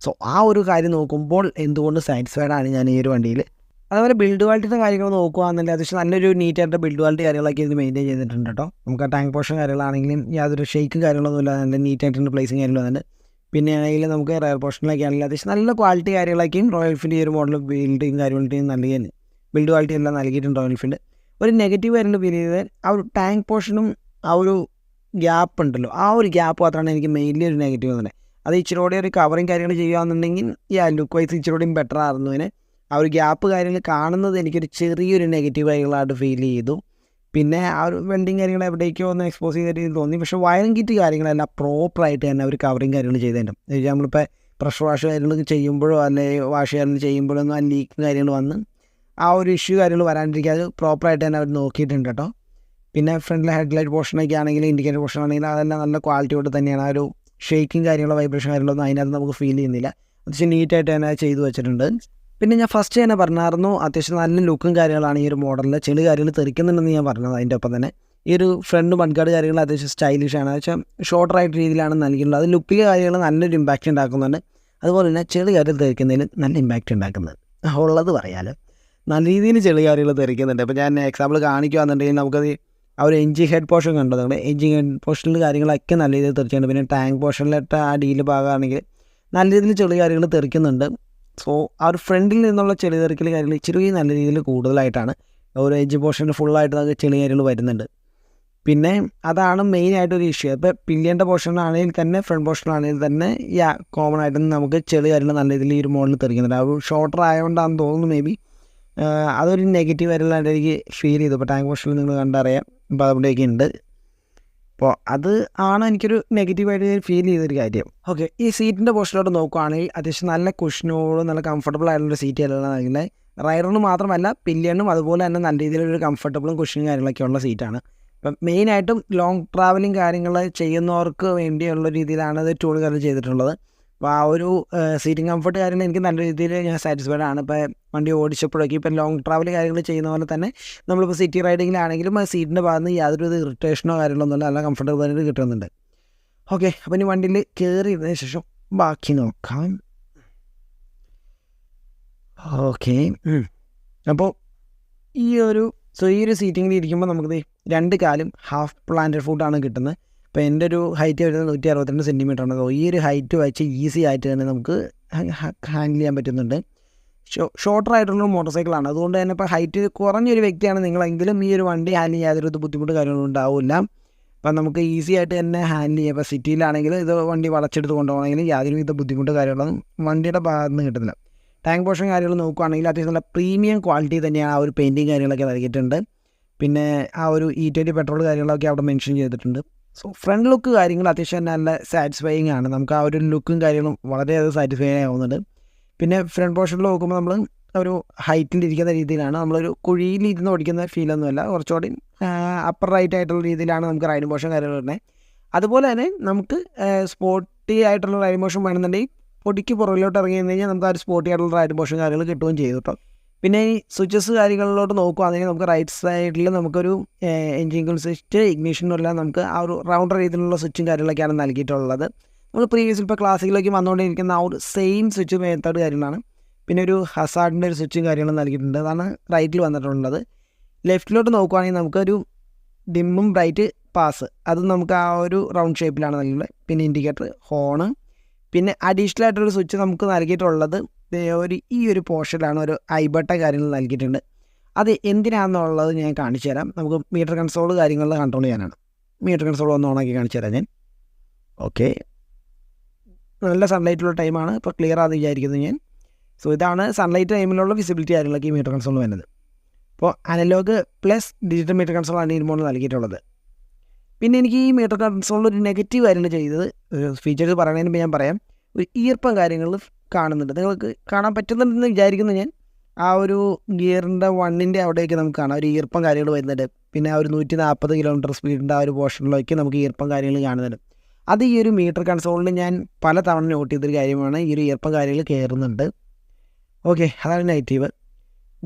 സോ ആ ഒരു കാര്യം നോക്കുമ്പോൾ എന്തുകൊണ്ട് സാറ്റിസ്ഫൈഡ് ആണ് ഞാൻ ഈ ഒരു വണ്ടിയിൽ. അതുപോലെ ബിൽഡ് ക്വാളിറ്റിയുടെ കാര്യങ്ങൾ നോക്കുകയാണെന്നുണ്ടെങ്കിൽ അത്യാവശ്യം നല്ലൊരു നീറ്റായിട്ട് ബിൽഡ് ക്വാളിറ്റി കാര്യങ്ങളൊക്കെ ഇത് മെയിൻറ്റെയിൻ ചെയ്തിട്ടുണ്ട് കേട്ടോ. നമുക്ക് ആ ടാങ്ക് പോർഷൻ കാര്യങ്ങളാണെങ്കിലും യാതൊരു ഷെയ്ക്കും കാര്യങ്ങളൊന്നും ഇല്ല, നല്ല നീറ്റായിട്ടുണ്ട് പ്ലേസിങ് കാര്യങ്ങൾ വന്നിട്ട്. പിന്നെ ആണെങ്കിൽ നമുക്ക് റയർ പോർഷനിലൊക്കെ ആണെങ്കിൽ അത്യാവശ്യം നല്ല ക്വാളിറ്റി കാര്യങ്ങളൊക്കെയും റോയൽ എൻഫീൽഡ് ഈ ഒരു മോഡൽ ബിൽഡിങ് കാര്യങ്ങളൊക്കെയും നല്ല ബിൽഡ് ക്വാളിറ്റി എല്ലാം നൽകിയിട്ടുണ്ട് റോയൽ എൻഫീൽഡ്. ഒരു നെഗറ്റീവ് കാര്യങ്ങൾ ഫീൽ ചെയ്തത് ആ ഒരു ടാങ്ക് പോർഷനും ആ ഒരു ഗ്യാപ്പ് ഉണ്ടല്ലോ, ആ ഒരു ഗ്യാപ്പ് മാത്രമാണ് എനിക്ക് മെയിൻലി ഒരു നെഗറ്റീവ് തന്നെ. അത് ഇച്ചിരി കൂടെ ഒരു കവറിങ് കാര്യങ്ങൾ ചെയ്യുകയാണെന്നുണ്ടെങ്കിൽ ലുക്ക് വൈസ് ഇച്ചിരി കൂടെയും ബെറ്റർ ആയിരുന്നു. അതിന് ആ ഒരു ഗ്യാപ്പ് കാര്യങ്ങൾ കാണുന്നത് എനിക്കൊരു ചെറിയൊരു നെഗറ്റീവ് കാര്യങ്ങളായിട്ട് ഫീൽ ചെയ്തു. പിന്നെ ആ ഒരു വെൽഡിങ് കാര്യങ്ങൾ എവിടേക്കോ ഒന്ന് എക്സ്പോസ് ചെയ്ത രീതിയിൽ തോന്നി. പക്ഷേ വയറിംഗ് കിറ്റ് കാര്യങ്ങളെല്ലാം പ്രോപ്പറായിട്ട് തന്നെ ഒരു കവറിങ് കാര്യങ്ങൾ ചെയ്തിട്ടുണ്ട്. നമ്മളിപ്പോൾ പ്രഷർ വാഷ് കാര്യങ്ങൾ ചെയ്യുമ്പോഴോ അല്ലെങ്കിൽ വാഷ് കാര്യങ്ങൾ ചെയ്യുമ്പോഴോ ഒന്നും ആ ലീക്ക് കാര്യങ്ങൾ വന്ന് ആ ഒരു ഇഷ്യൂ കാര്യങ്ങൾ വരാണ്ടിരിക്കാതെ പ്രോപ്പറായിട്ട് തന്നെ അവർ നോക്കിയിട്ടുണ്ട് കേട്ടോ. പിന്നെ ഫ്രണ്ടിലെ ഹെഡ്ലൈറ്റ് പോർഷനൊക്കെ ആണെങ്കിൽ ഇൻഡിക്കേറ്റർ പോർഷൻ ആണെങ്കിൽ അതെല്ലാം നല്ല ക്വാളിറ്റിയോട് തന്നെയാണ്. ആ ഒരു ഷേക്കിങ് കാര്യങ്ങളോ വൈബ്രേഷൻ കാര്യങ്ങളൊന്നും അതിനകത്ത് നമുക്ക് ഫീൽ ചെയ്യുന്നില്ല. അത്യാവശ്യം നീറ്റായിട്ട് തന്നെ ചെയ്തു വെച്ചിട്ടുണ്ട്. പിന്നെ ഞാൻ ഫസ്റ്റ് തന്നെ പറഞ്ഞായിരുന്നു അത്യാവശ്യം നല്ല ലുക്കും കാര്യങ്ങളാണ് ഈ ഒരു മോഡലിൽ. ചെളി കാര്യങ്ങൾ തെറിക്കുന്നുണ്ടെന്ന് ഞാൻ പറഞ്ഞത്. അതിൻ്റെ ഒപ്പം തന്നെ ഈ ഒരു ഫ്രണ്ട് മഡ്ഗാർഡ് കാര്യങ്ങൾ അത്യാവശ്യം സ്റ്റൈലിഷാണ്. അത്യാവശ്യം ഷോർട്ടറായിട്ട് രീതിയിലാണ് നൽകിയിട്ടുള്ളത്. അത് ലുക്കിൽ കാര്യങ്ങൾ നല്ലൊരു ഇമ്പാക്റ്റ് ഉണ്ടാക്കുന്നുണ്ട്. അതുപോലെ തന്നെ ചെളി കാര്യങ്ങൾ തെറിക്കുന്നതിൽ നല്ല ഇമ്പാക്റ്റ് ഉണ്ടാക്കുന്നത് ഉള്ളത് പറയാമല്ലോ. നല്ല രീതിയിൽ ചെളി കാര്യങ്ങൾ തെറിക്കുന്നുണ്ട്. ഇപ്പോൾ ഞാൻ എക്സാമ്പിൾ കാണിക്കുകയാണെന്നുണ്ടെങ്കിൽ നമുക്കത് ആ ഒരു എൻജിൻ ഹെഡ് പോർഷൻ കണ്ടോ, നമ്മുടെ എൻജിൻ ഹെഡ് പോർഷനിൽ കാര്യങ്ങളൊക്കെ നല്ല രീതിയിൽ തെറിച്ചുണ്ട്. പിന്നെ ടാങ്ക് പോർഷനിലിട്ട് ആ ഡീൽ ഭാഗമാണെങ്കിൽ നല്ല രീതിയിൽ ചെളി കാര്യങ്ങൾ തെറിക്കുന്നുണ്ട്. സോ ആ ഒരു ഫ്രണ്ടിൽ നിന്നുള്ള ചെളി തെറിക്കൽ കാര്യങ്ങൾ ഇച്ചിരി നല്ല രീതിയിൽ കൂടുതലായിട്ടാണ്. ഒരു എൻജിൻ പോർഷനിൽ ഫുള്ളായിട്ട് നമുക്ക് ചെളി കാര്യങ്ങൾ വരുന്നുണ്ട്. പിന്നെ അതാണ് മെയിനായിട്ടൊരു ഇഷ്യൂ. ഇപ്പോൾ പില്ലിയൻ്റെ പോർഷനാണെങ്കിൽ തന്നെ ഫ്രണ്ട് പോർഷനാണെങ്കിൽ തന്നെ കോമൺ ആയിട്ട് നമുക്ക് ചെളി കാര്യങ്ങൾ നല്ല രീതിയിൽ ഈ ഒരു മോഡലിൽ തെറിക്കുന്നുണ്ട്. ആ ഒരു ഷോർട്ടർ ആയതുകൊണ്ടാണെന്ന് തോന്നുന്നു മേ ബി. അതൊരു നെഗറ്റീവ് ആയിട്ടുള്ളതായിട്ട് എനിക്ക് ഫീൽ ചെയ്തു. ഇപ്പോൾ ടാങ്ക് പോർഷനിൽ നിങ്ങൾ കണ്ടറിയാം. അപ്പോൾ അവിടെയൊക്കെ ഉണ്ട്. അപ്പോൾ അത് ആണ് എനിക്കൊരു നെഗറ്റീവായിട്ട് ഫീൽ ചെയ്തൊരു കാര്യം. ഓക്കെ, ഈ സീറ്റിൻ്റെ പോർഷനിലോട്ട് നോക്കുകയാണെങ്കിൽ അത്യാവശ്യം നല്ല കുഷനോടും നല്ല കംഫർട്ടബിൾ ആയിട്ടുള്ള സീറ്റ് എല്ലാം നൽകുന്നത്. റൈഡറിന് മാത്രമല്ല പില്ലിയനും അതുപോലെ തന്നെ നല്ല രീതിയിലൊരു കംഫർട്ടബിളും കുഷനും കാര്യങ്ങളൊക്കെ ഉള്ള സീറ്റാണ്. അപ്പം മെയിനായിട്ടും ലോങ് ട്രാവലിംഗ് കാര്യങ്ങൾ ചെയ്യുന്നവർക്ക് വേണ്ടിയുള്ള രീതിയിലാണ് ഇത് ടൂൾ കാര്യങ്ങൾ ചെയ്തിട്ടുള്ളത്. അപ്പോൾ ആ ഒരു സീറ്റിംഗ് കംഫർട്ട് കാര്യങ്ങൾ എനിക്ക് നല്ല രീതിയിൽ ഞാൻ സാറ്റിസ്ഫൈഡ് ആണ്. ഇപ്പോൾ വണ്ടി ഓടിച്ചപ്പോഴൊക്കെ ഇപ്പോൾ ലോങ് ട്രാവൽ കാര്യങ്ങൾ ചെയ്യുന്ന പോലെ തന്നെ നമ്മളിപ്പോൾ സിറ്റി റൈഡിങ്ങിലാണെങ്കിലും ആ സീറ്റിൻ്റെ ഭാഗത്ത് നിന്ന് യാതൊരു ഇറിറ്റേഷനോ കാര്യങ്ങളൊന്നുമില്ല, നല്ല കംഫർട്ടബിൾ ആയിട്ട് കിട്ടുന്നുണ്ട്. ഓക്കെ, അപ്പോൾ ഇനി വണ്ടിയിൽ കയറിയതിന് ശേഷം ബാക്കി നോക്കാം. ഓക്കെ, അപ്പോൾ ഈ ഒരു സീറ്റിങ്ങിൽ ഇരിക്കുമ്പോൾ നമുക്ക് 2 കാലും ഹാഫ് പ്ലാന്റഡ് ഫുഡാണ് കിട്ടുന്നത്. ഇപ്പോൾ എൻ്റെ ഒരു ഹൈറ്റ് വരുന്നത് 162 സെൻറ്റിമീറ്ററാണ്. ഈ ഒരു ഹൈറ്റ് വെച്ച് ഈസി ആയിട്ട് തന്നെ നമുക്ക് ഹാൻഡിൽ ചെയ്യാൻ പറ്റുന്നുണ്ട്. ഷോർട്ടറായിട്ടുള്ള മോട്ടോർ സൈക്കിളാണ്. അതുകൊണ്ട് തന്നെ ഇപ്പോൾ ഹൈറ്റ് കുറഞ്ഞൊരു വ്യക്തിയാണ് നിങ്ങളെങ്കിലും ഈ ഒരു വണ്ടി ഹാൻഡിൽ ചെയ്യാൻ യാതൊരു ബുദ്ധിമുട്ട് കാര്യങ്ങളും ഉണ്ടാവില്ല. അപ്പം നമുക്ക് ഈസി ആയിട്ട് തന്നെ ഹാൻഡിൽ ചെയ്യാം. ഇപ്പോൾ സിറ്റിയിലാണെങ്കിൽ ഇത് വണ്ടി വളച്ചെടുത്ത് കൊണ്ടുപോകണമെങ്കിൽ യാതൊരുവിധ ബുദ്ധിമുട്ട് കാര്യങ്ങളൊന്നും വണ്ടിയുടെ ഭാഗത്ത് നിന്ന് കിട്ടുന്നില്ല. ടാങ്ക് പോർഷൻ കാര്യങ്ങൾ നോക്കുകയാണെങ്കിൽ അത്യാവശ്യം നല്ല പ്രീമിയം ക്വാളിറ്റി തന്നെയാണ് ആ ഒരു പെയിൻറ്റിങ് കാര്യങ്ങളൊക്കെ നൽകിയിട്ടുണ്ട്. പിന്നെ ആ ഒരു E20 പെട്രോൾ കാര്യങ്ങളൊക്കെ അവിടെ മെൻഷൻ ചെയ്തിട്ടുണ്ട്. സോ ഫ്രണ്ട് ലുക്ക് കാര്യങ്ങൾ അത്യാവശ്യം നല്ല സാറ്റിസ്ഫൈയിങ് ആണ്. നമുക്ക് ആ ഒരു ലുക്കും കാര്യങ്ങളും വളരെയധികം സാറ്റിസ്ഫൈങ് ആവുന്നുണ്ട്. പിന്നെ ഫ്രണ്ട് പോർഷനിൽ നോക്കുമ്പോൾ നമ്മൾ ഒരു ഹൈറ്റിൽ ഇരിക്കുന്ന രീതിയിലാണ്. നമ്മളൊരു കുഴിയിൽ ഇരുന്ന് ഓടിക്കുന്ന ഫീലൊന്നുമല്ല, കുറച്ചുകൂടി അപ്പർ റൈറ്റ് ആയിട്ടുള്ള രീതിയിലാണ് നമുക്ക് റൈഡിംഗ് പോർഷൻ കാര്യങ്ങൾ വരുന്നത്. അതുപോലെ തന്നെ നമുക്ക് സ്പോർട്ടി ആയിട്ടുള്ള റൈഡിംഗ് പോർഷൻ വേണമെന്നുണ്ടെങ്കിൽ പൊടിക്ക് പുറകിലോട്ട് ഇറങ്ങി കഴിഞ്ഞാൽ നമുക്ക് ആ ഒരു സ്പോർട്ടി ആയിട്ടുള്ള റൈഡിംഗ് പോർഷൻ കാര്യങ്ങൾ കിട്ടുകയും ചെയ്തു കേട്ടോ. പിന്നെ ഈ സ്വിച്ചസ് കാര്യങ്ങളിലോട്ട് നോക്കുകയാണെങ്കിൽ നമുക്ക് റൈറ്റ് സൈഡിൽ നമുക്കൊരു എൻജിൻ സ്വിച്ച്, ഇഗ്നിഷനെല്ലാം നമുക്ക് ആ ഒരു റൗണ്ടർ രീതിയിലുള്ള സ്വിച്ചും കാര്യങ്ങളൊക്കെയാണ് നൽകിയിട്ടുള്ളത്. നമ്മൾ പ്രീവിയസ് ഇപ്പോൾ ക്ലാസ്സിലേക്ക് വന്നുകൊണ്ടിരിക്കുന്ന ആ ഒരു സെയിം സ്വിച്ച് മെത്തേഡ് കാര്യങ്ങളാണ്. പിന്നെ ഒരു ഹസാർഡിൻ്റെ ഒരു സ്വിച്ചും കാര്യങ്ങളും നൽകിയിട്ടുണ്ട്. അതാണ് റൈറ്റിൽ വന്നിട്ടുള്ളത്. ലെഫ്റ്റിലോട്ട് നോക്കുകയാണെങ്കിൽ നമുക്കൊരു ഡിമ്മും ബ്രൈറ്റ് പാസ്, അത് നമുക്ക് ആ ഒരു റൗണ്ട് ഷേപ്പിലാണ് നൽകിയിട്ടുള്ളത്. പിന്നെ ഇൻഡിക്കേറ്റർ, ഹോണ്, പിന്നെ അഡീഷണൽ ആയിട്ടൊരു സ്വിച്ച് നമുക്ക് നൽകിയിട്ടുള്ളത് ഈ ഒരു പോർഷനിലാണ് ഒരു ഐ ബട്ടൺ കാര്യങ്ങൾ നൽകിയിട്ടുണ്ട്. അത് എന്തിനാണെന്നുള്ളത് ഞാൻ കാണിച്ചു തരാം. നമുക്ക് മീറ്റർ കൺസോൾ കാര്യങ്ങളിൽ കൺട്രോൾ ചെയ്യാനാണ്. മീറ്റർ കൺസോൾ ഒന്ന് ഓണാക്കി കാണിച്ചു തരാം ഞാൻ. ഓക്കെ, നല്ല സൺലൈറ്റുള്ള ടൈമാണ്, ഇപ്പോൾ ക്ലിയർ ആണെന്ന് വിചാരിക്കുന്നു ഞാൻ. സോ ഇതാണ് സൺലൈറ്റ് ടൈമിലുള്ള വിസിബിലിറ്റി കാര്യങ്ങളൊക്കെ ഈ മീറ്റർ കൺസോൾ വരുന്നത്. അപ്പോൾ അനലോഗ് പ്ലസ് ഡിജിറ്റൽ മീറ്റർ കൺസോളാണ് ഈ മോഡൽ നൽകിയിട്ടുള്ളത്. പിന്നെ എനിക്ക് ഈ മീറ്റർ കൺസോളിൽ ഒരു നെഗറ്റീവ് കാര്യങ്ങൾ ചെയ്തത്, ഫീച്ചേഴ്സ് പറയുന്നതിന് മുമ്പ് ഞാൻ പറയാം, ഒരു ഈർപ്പം കാര്യങ്ങൾ കാണുന്നുണ്ട്. നിങ്ങൾക്ക് കാണാൻ പറ്റുന്നുണ്ടെന്ന് വിചാരിക്കുന്നു ഞാൻ. ആ ഒരു ഗിയറിൻ്റെ 1ൻ്റെ അവിടെയൊക്കെ നമുക്ക് കാണാം ഒരു ഈർപ്പം കാര്യങ്ങൾ വരുന്നുണ്ട്. പിന്നെ ആ ഒരു 140 കിലോമീറ്റർ സ്പീഡിൻ്റെ ആ ഒരു പോർഷനിലേക്ക് നമുക്ക് ഈർപ്പം കാര്യങ്ങൾ കാണുന്നുണ്ട്. അത് ഈ ഒരു മീറ്റർ കൺസോളിൽ ഞാൻ പല തവണ നോട്ട് ചെയ്തൊരു കാര്യമാണ്. ഈ ഒരു ഈർപ്പം കാര്യങ്ങൾ കയറുന്നുണ്ട്. ഓക്കെ, അതാണ് നെഗറ്റീവ്.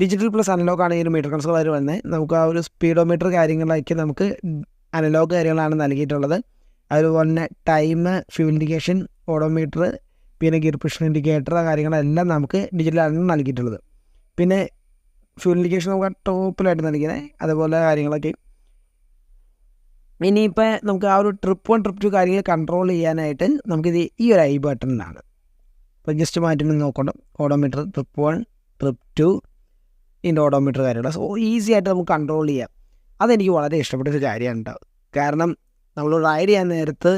ഡിജിറ്റൽ പ്ലസ് അനലോഗാണ് ഈ ഒരു മീറ്റർ കൺസോൾ ആയിട്ട് വരുന്നത്. നമുക്ക് ആ ഒരു സ്പീഡോമീറ്റർ കാര്യങ്ങളൊക്കെ നമുക്ക് അനലോഗ് കാര്യങ്ങളാണ് നൽകിയിട്ടുള്ളത്. അതുപോലെ തന്നെ ടൈം, ഫ്യൂൽ ഇൻഡിക്കേഷൻ, ഓഡോമീറ്റർ, പിന്നെ ഗിയർ പുഷ് ഇൻഡിക്കേറ്റർ കാര്യങ്ങളെല്ലാം നമുക്ക് ഡിജിറ്റലാണ് നൽകിയിട്ടുള്ളത്. പിന്നെ ഫ്യൂൽ ഇൻഡിക്കേഷൻ നമുക്ക് ടോപ്പിലായിട്ട് നൽകിയത്, അതുപോലെ കാര്യങ്ങളൊക്കെ. ഇനിയിപ്പോൾ നമുക്ക് ആ ഒരു ട്രിപ്പ് 1 ട്രിപ്പ് 2 കാര്യങ്ങൾ കൺട്രോൾ ചെയ്യാനായിട്ട് നമുക്കിത് ഈ ഒരു ഐ ബട്ടണിലാണ്. അപ്പോൾ ജസ്റ്റ് മാറ്റി നോക്കണം. ഓഡോമീറ്റർ ട്രിപ്പ് 1 ട്രിപ്പ് 2 ഇതിൻ്റെ ഓഡോമീറ്റർ കാര്യങ്ങൾ സോ ഈസി ആയിട്ട് നമുക്ക് കൺട്രോൾ ചെയ്യാം. അതെനിക്ക് വളരെ ഇഷ്ടപ്പെട്ടൊരു കാര്യമാണ് ഉണ്ടാവും. കാരണം നമ്മൾ റൈഡ് ചെയ്യാൻ നേരത്ത്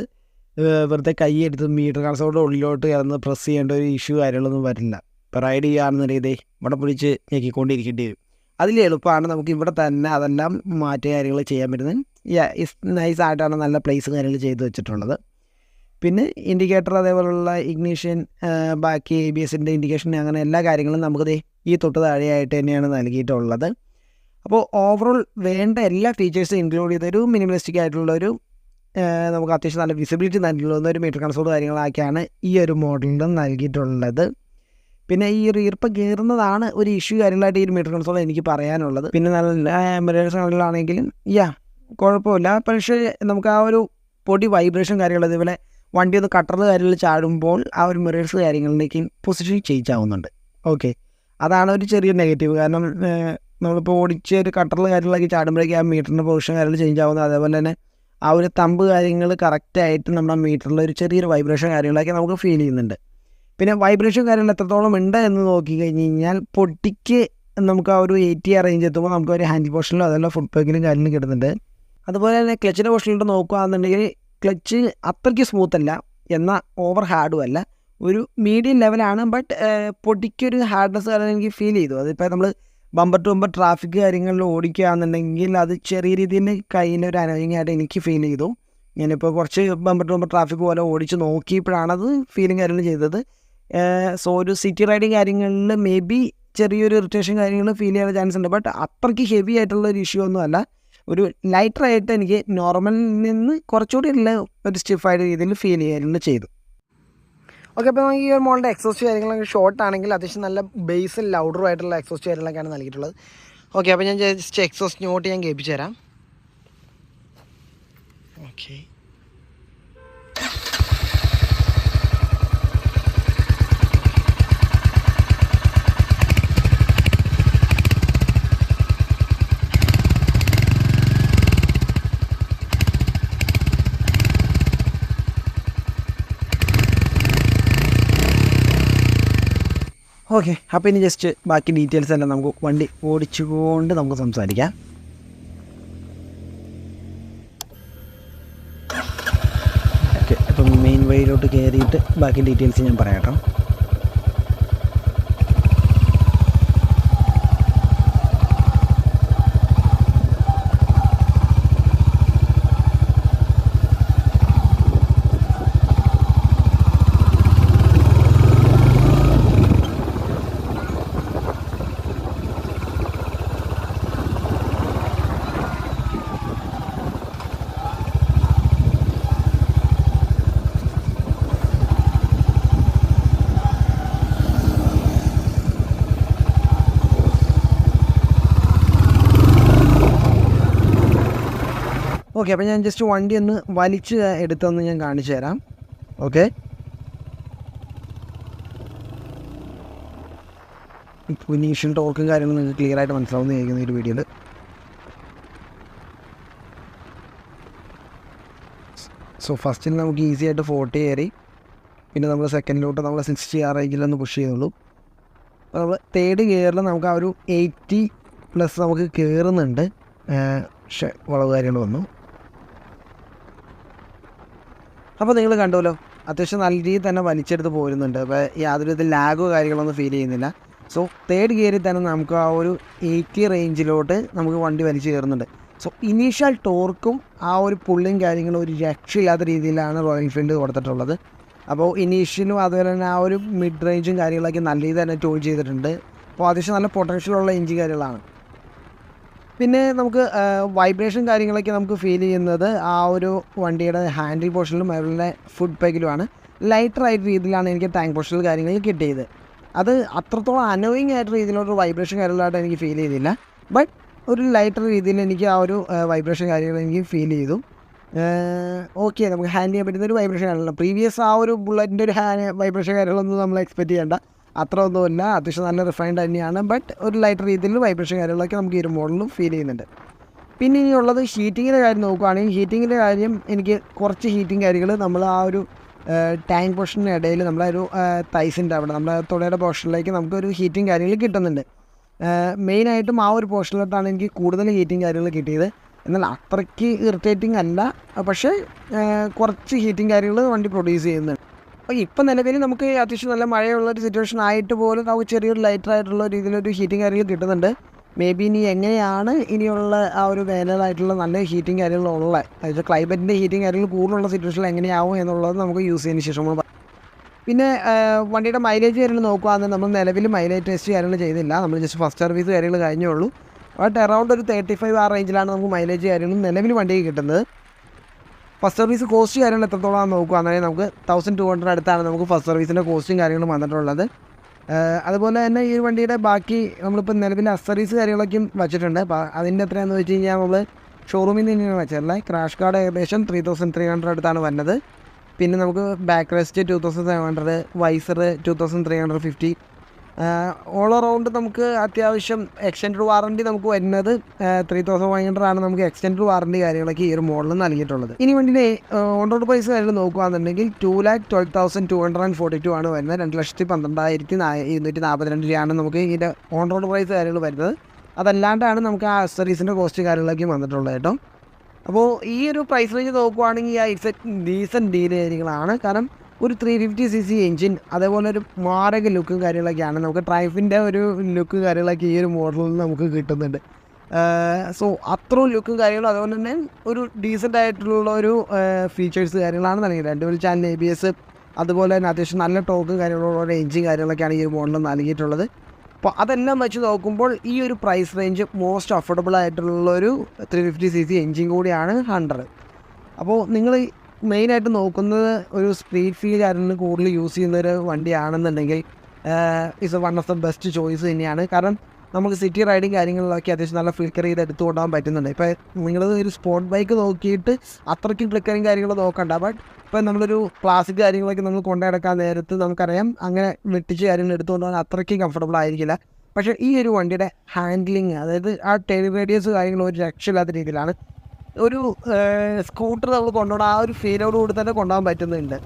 വെറുതെ കൈയെടുത്ത് മീറ്റർ കൺസോളിൻ്റെ ഉള്ളിലോട്ട് കിടന്ന് പ്രസ് ചെയ്യേണ്ട ഒരു ഇഷ്യൂ കാര്യങ്ങളൊന്നും വരില്ല. ഇപ്പോൾ റൈഡ് ചെയ്യാമെന്ന രീതി ഇവിടെ പിടിച്ച് ഞെക്കിക്കൊണ്ടിരിക്കേണ്ടി വരും. അതിൽ എളുപ്പമാണ് നമുക്ക് ഇവിടെ തന്നെ അതെല്ലാം മാറ്റിയ കാര്യങ്ങൾ ചെയ്യാൻ പറ്റുന്നത്. നൈസായിട്ടാണ് നല്ല പ്ലേസ് കാര്യങ്ങൾ ചെയ്ത് വെച്ചിട്ടുള്ളത്. പിന്നെ ഇൻഡിക്കേറ്റർ അതേപോലുള്ള ഇഗ്നിഷൻ, ബാക്കി ABSൻ്റെ ഇൻഡിക്കേഷൻ, അങ്ങനെ എല്ലാ കാര്യങ്ങളും നമുക്ക് ഈ തൊട്ട് താഴെയായിട്ട് തന്നെയാണ് നൽകിയിട്ടുള്ളത്. അപ്പോൾ ഓവറോൾ വേണ്ട എല്ലാ ഫീച്ചേഴ്സും ഇൻക്ലൂഡ് ചെയ്തൊരു മിനിമലിസ്റ്റിക് ആയിട്ടുള്ളൊരു നമുക്ക് അത്യാവശ്യം നല്ല വിസിബിലിറ്റി നൽകുന്ന ഒരു മീറ്റർ കൺസോൾ കാര്യങ്ങളൊക്കെയാണ് ഈ ഒരു മോഡലിൽ നൽകിയിട്ടുള്ളത്. പിന്നെ ഈ ഈർപ്പം കയറുന്നതാണ് ഒരു ഇഷ്യൂ കാര്യങ്ങളായിട്ട് ഈ ഒരു മീറ്റർ കൺസോൾ എനിക്ക് പറയാനുള്ളത്. പിന്നെ നല്ല മിറേഴ്സാണെങ്കിലും കുഴപ്പമില്ല. പക്ഷേ നമുക്ക് ആ ഒരു പൊടി വൈബ്രേഷൻ കാര്യങ്ങൾ, അതേപോലെ വണ്ടി ഒന്ന് കട്ടറിൽ കാര്യങ്ങൾ ചാടുമ്പോൾ ആ ഒരു മിറേഴ്സ് കാര്യങ്ങളിലേക്ക് പൊസിഷൻ ചേഞ്ച് ആവുന്നുണ്ട്. ഓക്കെ, അതാണ് ഒരു ചെറിയ നെഗറ്റീവ്. കാരണം നമ്മളിപ്പോൾ ഓടിച്ച് ഒരു കട്ടറിൽ കാര്യങ്ങളൊക്കെ ചാടുമ്പോഴേക്കും ആ മീറ്ററിൻ്റെ പൊസിഷൻ കാര്യങ്ങൾ ചേഞ്ച് ആവുന്നത്. അതേപോലെ തന്നെ ആ ഒരു തമ്പ് കാര്യങ്ങൾ കറക്റ്റായിട്ട് നമ്മുടെ മീറ്ററിൽ ഒരു ചെറിയൊരു വൈബ്രേഷൻ കാര്യങ്ങളൊക്കെ നമുക്ക് ഫീൽ ചെയ്യുന്നുണ്ട്. പിന്നെ വൈബ്രേഷൻ കാര്യങ്ങൾ എത്രത്തോളം ഉണ്ട് എന്ന് നോക്കി കഴിഞ്ഞ് കഴിഞ്ഞാൽ പൊട്ടിക്ക് നമുക്ക് ആ ഒരു 80 റേഞ്ച് എത്തുമ്പോൾ നമുക്ക് ഒരു ഹാൻഡിൽ പോർഷനിലോ അതല്ല ഫുഡ് പാക്കിലും കാര്യങ്ങളും കിട്ടുന്നുണ്ട്. അതുപോലെ തന്നെ ക്ലച്ചിൻ്റെ പോർഷനിലോട്ട് നോക്കുകയാണെന്നുണ്ടെങ്കിൽ ക്ലച്ച് അത്രയ്ക്ക് സ്മൂത്തല്ല, എന്നാൽ ഓവർ ഹാർഡും അല്ല, ഒരു മീഡിയം ലെവലാണ്. ബട്ട് പൊടിക്കൊരു ഹാർഡ്നെസ് കാരണം എനിക്ക് ഫീൽ ചെയ്തു. അതിപ്പോൾ നമ്മൾ ബമ്പർ ടു ബമ്പർ ട്രാഫിക് കാര്യങ്ങളിൽ ഓടിക്കുകയാണെന്നുണ്ടെങ്കിൽ അത് ചെറിയ രീതിയിൽ കയ്യിൻ്റെ ഒരു അനോയിങ് ആയിട്ട് എനിക്ക് ഫീൽ ചെയ്തു. ഞാനിപ്പോൾ കുറച്ച് ബമ്പർ ടു ബമ്പർ ട്രാഫിക് പോലെ ഓടിച്ച് നോക്കിയപ്പോഴാണത് ഫീലിംഗ് കാര്യങ്ങൾ ചെയ്തത്. സോ ഒരു സിറ്റി റൈഡിങ് കാര്യങ്ങളിൽ മേ ബി ചെറിയൊരു ഇറിറ്റേഷൻ കാര്യങ്ങൾ ഫീൽ ചെയ്യാൻ ചാൻസ് ഉണ്ട്. ബട്ട് അത്രയ്ക്ക് ഹെവി ആയിട്ടുള്ള ഒരു ഇഷ്യൂ ഒന്നും അല്ല. ഒരു ലൈറ്ററായിട്ട് എനിക്ക് നോർമലിൽ നിന്ന് കുറച്ചുകൂടി ഉള്ള ഒരു സ്റ്റിഫായിട്ട് രീതിയിൽ ഫീൽ ചെയ്യാനും ചെയ്തു. ഓക്കെ, അപ്പോൾ ഈ ഒരു മോളുടെ എക്സോസ്റ്റ് കാര്യങ്ങളൊക്കെ ഷോർട്ട് ആണെങ്കിൽ അത്യാവശ്യം നല്ല ബേസും ലൗഡറും ആയിട്ടുള്ള എക്സോസ്റ്റ് കാര്യങ്ങളൊക്കെയാണ് നൽകിയിട്ടുള്ളത്. ഓക്കെ, അപ്പോൾ ഞാൻ ജസ്റ്റ് എക്സോസ്റ്റ് നോട്ട് ഞാൻ കേൾപ്പിച്ചു തരാം. ഓക്കെ, ഓക്കെ, അപ്പോൾ ഇനി ജസ്റ്റ് ബാക്കി ഡീറ്റെയിൽസ് എല്ലാം നമുക്ക് വണ്ടി ഓടിച്ചുകൊണ്ട് നമുക്ക് സംസാരിക്കാം. ഓക്കെ, അപ്പം മെയിൻ വഴിയിലോട്ട് കയറിയിട്ട് ബാക്കി ഡീറ്റെയിൽസ് ഞാൻ പറയാം കേട്ടോ. ഓക്കെ, അപ്പോൾ ഞാൻ ജസ്റ്റ് വണ്ടി ഒന്ന് വലിച്ച് എടുത്തൊന്ന് ഞാൻ കാണിച്ചു തരാം. ഓക്കെ, ഇപ്പോൾ ഇനീഷ്യൽ ടോർക്കും കാര്യങ്ങളും നിങ്ങൾക്ക് ക്ലിയർ ആയിട്ട് മനസ്സിലാവുന്ന കേൾക്കുന്ന ഒരു വീഡിയോയിൽ. സോ ഫസ്റ്റിൽ നമുക്ക് ഈസി ആയിട്ട് 40 കയറി, പിന്നെ നമ്മൾ സെക്കൻഡിലോട്ട് നമ്മൾ 60 റേഞ്ചിലൊന്ന് പുഷ് ചെയ്യുന്നുള്ളൂ. അപ്പോൾ നമ്മൾ തേർഡ് ഗിയറിൽ നമുക്ക് ആ ഒരു 80+ നമുക്ക് കയറുന്നുണ്ട്. പക്ഷേ വളവ് കാര്യങ്ങൾ വന്നു. അപ്പോൾ നിങ്ങൾ കണ്ടുമല്ലോ, അത്യാവശ്യം നല്ല രീതിയിൽ തന്നെ വലിച്ചെടുത്ത് പോരുന്നുണ്ട്. അപ്പോൾ യാതൊരു വിധത്തിൽ ലാഗോ കാര്യങ്ങളൊന്നും ഫീൽ ചെയ്യുന്നില്ല. സോ തേർഡ് ഗിയറിൽ തന്നെ നമുക്ക് ആ ഒരു 80 റേഞ്ചിലോട്ട് നമുക്ക് വണ്ടി വലിച്ചു കയറുന്നുണ്ട്. സോ ഇനീഷ്യൽ ടോർക്കും ആ ഒരു പുള്ളിയും കാര്യങ്ങളും ഒരു രക്ഷയില്ലാത്ത രീതിയിലാണ് റോയൽ എൻഫീൽഡ് കൊടുത്തിട്ടുള്ളത്. അപ്പോൾ ഇനീഷ്യലും അതുപോലെ തന്നെ ആ ഒരു മിഡ് റേഞ്ചും കാര്യങ്ങളൊക്കെ നല്ല രീതിയിൽ തന്നെ ടോൾ ചെയ്തിട്ടുണ്ട്. അപ്പോൾ അത്യാവശ്യം നല്ല പൊട്ടൻഷ്യലുള്ള എഞ്ചിൻ കാര്യങ്ങളാണ്. പിന്നെ നമുക്ക് വൈബ്രേഷൻ കാര്യങ്ങളൊക്കെ നമുക്ക് ഫീൽ ചെയ്യുന്നത് ആ ഒരു വണ്ടിയുടെ ഹാൻഡിൽ പോർഷനിലും അതുപോലെ ഫുഡ് പാക്കിലുമാണ്. ലൈറ്ററായിട്ട് രീതിയിലാണ് എനിക്ക് ടാങ്ക് പോർഷനിൽ കാര്യങ്ങൾ കിട്ടിയത്. അത് അത്രത്തോളം അനോയിങ് ആയിട്ട് രീതിയിലൊരു വൈബ്രേഷൻ കാര്യങ്ങളായിട്ട് എനിക്ക് ഫീൽ ചെയ്തില്ല. ബട്ട് ഒരു ലൈറ്റർ രീതിയിൽ എനിക്ക് ആ ഒരു വൈബ്രേഷൻ കാര്യങ്ങൾ എനിക്ക് ഫീൽ ചെയ്തു. ഓക്കെ, നമുക്ക് ഹാൻഡിൽ ചെയ്യാൻ പറ്റുന്ന ഒരു വൈബ്രേഷൻ കാര്യങ്ങളല്ല. പ്രീവിയസ് ആ ഒരു ബുള്ളറ്റിൻ്റെ ഒരു വൈബ്രേഷൻ കാര്യങ്ങളൊന്നും നമ്മൾ എക്സ്പെക്റ്റ് ചെയ്യേണ്ട, അത്ര ഒന്നുമില്ല. അത്യാവശ്യം നല്ല റിഫൈൻഡ് തന്നെയാണ്. ബട്ട് ഒരു ലൈറ്റർ രീതിയിൽ വൈബ്രേഷൻ കാര്യങ്ങളൊക്കെ നമുക്ക് ഈ ഒരു മോഡലിലും ഫീൽ ചെയ്യുന്നുണ്ട്. പിന്നെ ഇനിയുള്ളത് ഹീറ്റിങ്ങിൻ്റെ കാര്യം നോക്കുകയാണെങ്കിൽ, ഹീറ്റിങ്ങിൻ്റെ കാര്യം എനിക്ക് കുറച്ച് ഹീറ്റിംഗ് കാര്യങ്ങൾ നമ്മൾ ആ ഒരു ടാങ്ക് പോർഷൻ്റെ ഇടയിൽ നമ്മളെ ഒരു തൈസിൻ്റെ അവിടെ നമ്മുടെ തുടയുടെ പോർഷനിലേക്ക് നമുക്കൊരു ഹീറ്റിംഗ് കാര്യങ്ങൾ കിട്ടുന്നുണ്ട്. മെയിനായിട്ടും ആ ഒരു പോർഷനിലോട്ടാണ് എനിക്ക് കൂടുതൽ ഹീറ്റിംഗ് കാര്യങ്ങൾ കിട്ടിയത്. എന്നാൽ അത്രയ്ക്ക് ഇറിറ്റേറ്റിംഗ് അല്ല, പക്ഷേ കുറച്ച് ഹീറ്റിംഗ് കാര്യങ്ങൾ വണ്ടി പ്രൊഡ്യൂസ് ചെയ്യുന്നുണ്ട്. അപ്പോൾ ഇപ്പം നിലവിൽ നമുക്ക് അത്യാവശ്യം നല്ല മഴയുള്ളൊരു സിറ്റുവേഷൻ ആയിട്ട് പോലും നമുക്ക് ചെറിയൊരു ലൈറ്ററായിട്ടുള്ള രീതിയിലൊരു ഹീറ്റിംഗ് കാര്യങ്ങൾ കിട്ടുന്നുണ്ട്. മേ ബി ഇനി എങ്ങനെയാണ് ഇനിയുള്ള ആ ഒരു വേനലായിട്ടുള്ള നല്ല ഹീറ്റിംഗ് കാര്യങ്ങളുള്ള, അതായത് ക്ലൈമറ്റിൻ്റെ ഹീറ്റിംഗ് കാര്യങ്ങൾ കൂടുതലുള്ള സിറ്റുവേഷനിൽ എങ്ങനെയാവും എന്നുള്ളത് നമുക്ക് യൂസ് ചെയ്യുന്നതിന് ശേഷം നമ്മൾ പിന്നെ വണ്ടിയുടെ മൈലേജ് കാര്യങ്ങൾ നോക്കുകയാണെങ്കിൽ നമ്മൾ നിലവിൽ മൈലേജ് ടെസ്റ്റ് കാര്യങ്ങൾ ചെയ്തില്ല. നമ്മൾ ജസ്റ്റ് ഫസ്റ്റ് സർവീസ് കാര്യങ്ങൾ കഴിഞ്ഞേ ഉള്ളൂ. ബട്ട് അറൗണ്ട് ഒരു 35 ആ റേഞ്ചിലാണ് നമുക്ക് മൈലേജ് കാര്യങ്ങളും നിലവിൽ വണ്ടിക്ക് കിട്ടുന്നത്. ഫസ്റ്റ് സർവീസ് കോസ്റ്റ് കാര്യങ്ങൾ എത്രത്തോളം നോക്കുകയാണെങ്കിൽ നമുക്ക് 1200 അടുത്താണ് നമുക്ക് ഫസ്റ്റ് സർവീസിൻ്റെ കോസ്റ്റും കാര്യങ്ങളും വന്നിട്ടുള്ളത്. അതുപോലെ തന്നെ ഈ വണ്ടിയുടെ ബാക്കി നമ്മളിപ്പോൾ നിലവിൽ അക്സറീസ് കാര്യങ്ങളൊക്കെയും വെച്ചിട്ടുണ്ട്. അപ്പോൾ അതിൻ്റെ എത്രയാണെന്ന് വെച്ച് കഴിഞ്ഞാൽ നമ്മൾ ഷോറൂമിൽ നിന്ന് തന്നെയാണ് വെച്ചിട്ടുള്ളത്. ക്രാഷ് കാർഡ് ഏകദേശം 3300 അടുത്താണ് വരുന്നത്. പിന്നെ നമുക്ക് back rest 2700, visor 2350. All around നമുക്ക് അത്യാവശ്യം എക്സ്റ്റൻഡ് വാറണ്ടി നമുക്ക് വരുന്നത് 3500 ആണ് നമുക്ക് എക്സ്റ്റൻഡ് വാറണ്ടി കാര്യങ്ങളൊക്കെ ഈ ഒരു മോഡലിൽ നൽകിയിട്ടുള്ളത്. ഇനി വണ്ടിയുടെ ഓൺ റോഡ് പ്രൈസ് കാര്യങ്ങൾ നോക്കുകയാണെന്നുണ്ടെങ്കിൽ 2,12,242 ആണ് വരുന്നത്. 2,12,242 രൂപയാണ് നമുക്ക് ഇതിൻ്റെ ഓൺ റോഡ് പ്രൈസ് കാര്യങ്ങൾ വരുന്നത്. അതല്ലാണ്ടാണ് നമുക്ക് ആ അക്സറീസിൻ്റെ കോസ്റ്റ് കാര്യങ്ങളൊക്കെ വന്നിട്ടുള്ളത് കേട്ടോ. അപ്പോൾ ഈ ഒരു പ്രൈസ് റേഞ്ച് നോക്കുവാണെങ്കിൽ ആ ഇറ്റ്സ് എ ഡീസൻറ്റ് ഡീൽ കാര്യങ്ങളാണ്. കാരണം ഒരു 350cc എഞ്ചിൻ, അതേപോലെ ഒരു മാരക ലുക്കും കാര്യങ്ങളൊക്കെയാണ് നമുക്ക് ട്രൈഫിൻ്റെ ഒരു ലുക്ക് കാര്യങ്ങളൊക്കെ ഈ ഒരു മോഡലിൽ നമുക്ക് കിട്ടുന്നുണ്ട്. സോ അത്രയും ലുക്കും കാര്യങ്ങളും അതുപോലെ തന്നെ ഒരു ഡീസൻ്റ് ആയിട്ടുള്ള ഒരു ഫീച്ചേഴ്സ് കാര്യങ്ങളാണ് നൽകിയത്. 2 ചാനൽ ABS, അതുപോലെ തന്നെ അത്യാവശ്യം നല്ല ടോക്ക് കാര്യങ്ങളുള്ള എഞ്ചിൻ കാര്യങ്ങളൊക്കെയാണ് ഈ ഒരു മോഡലിൽ നൽകിയിട്ടുള്ളത്. അപ്പോൾ അതെല്ലാം വെച്ച് നോക്കുമ്പോൾ ഈ ഒരു പ്രൈസ് റേഞ്ച് മോസ്റ്റ് അഫോർഡബിൾ ആയിട്ടുള്ളൊരു 350cc എഞ്ചിൻ കൂടിയാണ് 100. അപ്പോൾ നിങ്ങൾ മെയിനായിട്ട് നോക്കുന്നത് ഒരു സ്പീഡ് ഫീൽ കാര്യങ്ങൾ കൂടുതൽ യൂസ് ചെയ്യുന്നൊരു വണ്ടിയാണെന്നുണ്ടെങ്കിൽ is one of the best choice തന്നെയാണ്. കാരണം നമുക്ക് സിറ്റി റൈഡിങ് കാര്യങ്ങളിലൊക്കെ അത്യാവശ്യം നല്ല ഫ്ലിക്കർ ചെയ്ത് എടുത്തു കൊണ്ടുപോകാൻ പറ്റുന്നുണ്ട്. ഇപ്പോൾ നിങ്ങൾ ഒരു സ്പോർട്ട് ബൈക്ക് നോക്കിയിട്ട് അത്രയ്ക്കും ഫ്ലിക്കറിങ് കാര്യങ്ങൾ നോക്കണ്ട. ബട്ട് ഇപ്പോൾ നമ്മളൊരു ക്ലാസിക് കാര്യങ്ങളൊക്കെ നമ്മൾ കൊണ്ടുനടക്കാൻ നേരത്ത് നമുക്കറിയാം അങ്ങനെ വെട്ടിച്ച് കാര്യങ്ങൾ എടുത്തുകൊണ്ട് പോകാൻ അത്രയ്ക്കും കംഫർട്ടബിൾ ആയിരിക്കില്ല. പക്ഷേ ഈ ഒരു വണ്ടിയുടെ ഹാൻഡ്ലിങ്, അതായത് ആ ടെയിൽ റേഡിയസ് കാര്യങ്ങൾ ഒരു രക്ഷയില്ലാത്ത രീതിയിലാണ്. ഒരു സ്കൂട്ടർ നമ്മൾ കൊണ്ടുപോകണം ആ ഒരു ഫീലോട് കൂടി തന്നെ കൊണ്ടുപോകാൻ പറ്റുന്നുണ്ട്.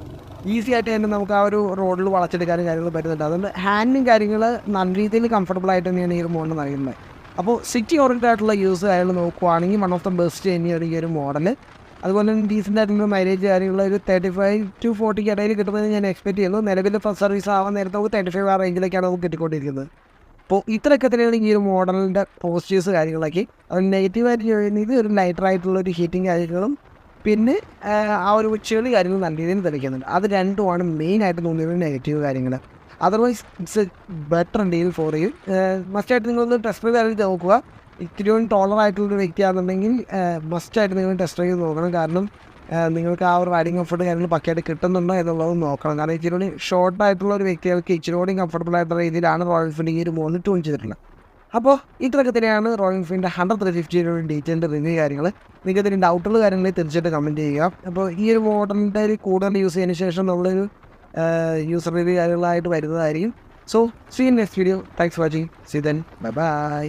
ഈസി ആയിട്ട് തന്നെ നമുക്ക് ആ ഒരു റോഡിൽ വളച്ചെടുക്കാനും കാര്യങ്ങൾ പറ്റുന്നുണ്ട്. അതുകൊണ്ട് ഹാൻഡിലും കാര്യങ്ങൾ നല്ല രീതിയിൽ കംഫർട്ടബിൾ ആയിട്ട് തന്നെയാണ് ഈ ഒരു മോഡൽ നൽകുന്നത്. അപ്പോൾ സിറ്റി ഓറിയൻറ്റഡ് ആയിട്ടുള്ള യൂസ് കാര്യങ്ങൾ നോക്കുവാണെങ്കിൽ വൺ ഓഫ് ദ ബെസ്റ്റ് തന്നെയാണ് ഈ ഒരു മോഡൽ. അതുപോലെ തന്നെ ഡീസൻ്റ് ആയിട്ടുള്ള മൈലേജ് കാര്യങ്ങൾ ഒരു 35 to 40 ഇടയിൽ കിട്ടുമെന്ന് ഞാൻ എക്സ്പെക്ട് ചെയ്യുന്നു. നിലവിൽ ഫസ്റ്റ് സർവീസ് ആവാൻ നേരത്തെ നമുക്ക് 35 ആ റേഞ്ചിലേക്കാണ് നമുക്ക് കിട്ടിക്കൊണ്ടിരിക്കുന്നത്. അപ്പോൾ ഇത്രയൊക്കെ തന്നെയാണ് ഈ ഒരു മോഡലിൻ്റെ പോസിറ്റീവ്സ് കാര്യങ്ങളൊക്കെ. അത് നെഗറ്റീവായിട്ട് ചെയ്യുന്നത് ഒരു ലൈറ്ററായിട്ടുള്ളൊരു ഹീറ്റിംഗ് കാര്യങ്ങളും പിന്നെ ആ ഒരു ചെളി കാര്യങ്ങൾ നല്ല രീതിയിൽ തെളിക്കുന്നുണ്ട്. അത് രണ്ടുമാണ് മെയിനായിട്ട് തോന്നിയത് നെഗറ്റീവ് കാര്യങ്ങൾ. Otherwise it's A better deal for you. മസ്റ്റായിട്ട് നിങ്ങളൊന്ന് ടെസ്റ്റ് ചെയ്ത് നോക്കുക. ഇത്തിരി ടോളറായിട്ടുള്ളൊരു വ്യക്തിയാണെന്നുണ്ടെങ്കിൽ മസ്റ്റായിട്ട് നിങ്ങൾ ടെസ്റ്റ് ചെയ്ത് നോക്കണം. കാരണം നിങ്ങൾക്ക് ആ ഒരു റൈഡിങ് കംഫർട്ട് കാര്യങ്ങൾ പക്കയായിട്ട് കിട്ടുന്നുണ്ടോ എന്നുള്ളത് നോക്കണം. കാരണം ഇച്ചിരി ഷോർട്ടായിട്ടുള്ള ഒരു വ്യക്തികൾക്ക് ഇച്ചിരി കംഫർട്ടബിൾ ആയിട്ടുള്ള രീതിയിലാണ് റോയൽ എൻഫീൽഡ് ഈ ഒരു മോഡൽ ട്യൂൺ ചെയ്തിട്ടുള്ളത്. അപ്പോൾ ഇത്രയൊക്കെ തന്നെയാണ് റോയൽ എൻഫീൽഡിൻ്റെ 100-350 ഡീറ്റെയിൽഡ് റിവ്യൂ കാര്യങ്ങൾ. നിങ്ങൾക്ക് ഇതിൻ്റെ ഡൗട്ടുള്ള കാര്യങ്ങൾ തീർച്ചയായിട്ടും കമൻറ്റ് ചെയ്യുക. അപ്പോൾ ഈ ഒരു മോഡലിൻ്റെ ഒരു കൂടുതൽ യൂസ് ചെയ്തതിന് ശേഷം നമ്മളൊരു യൂസർ റിവ്യൂ കാര്യങ്ങളായിട്ട് വരുന്നതായിരിക്കും. So see in next video. Thanks for watching. See then. Bye by.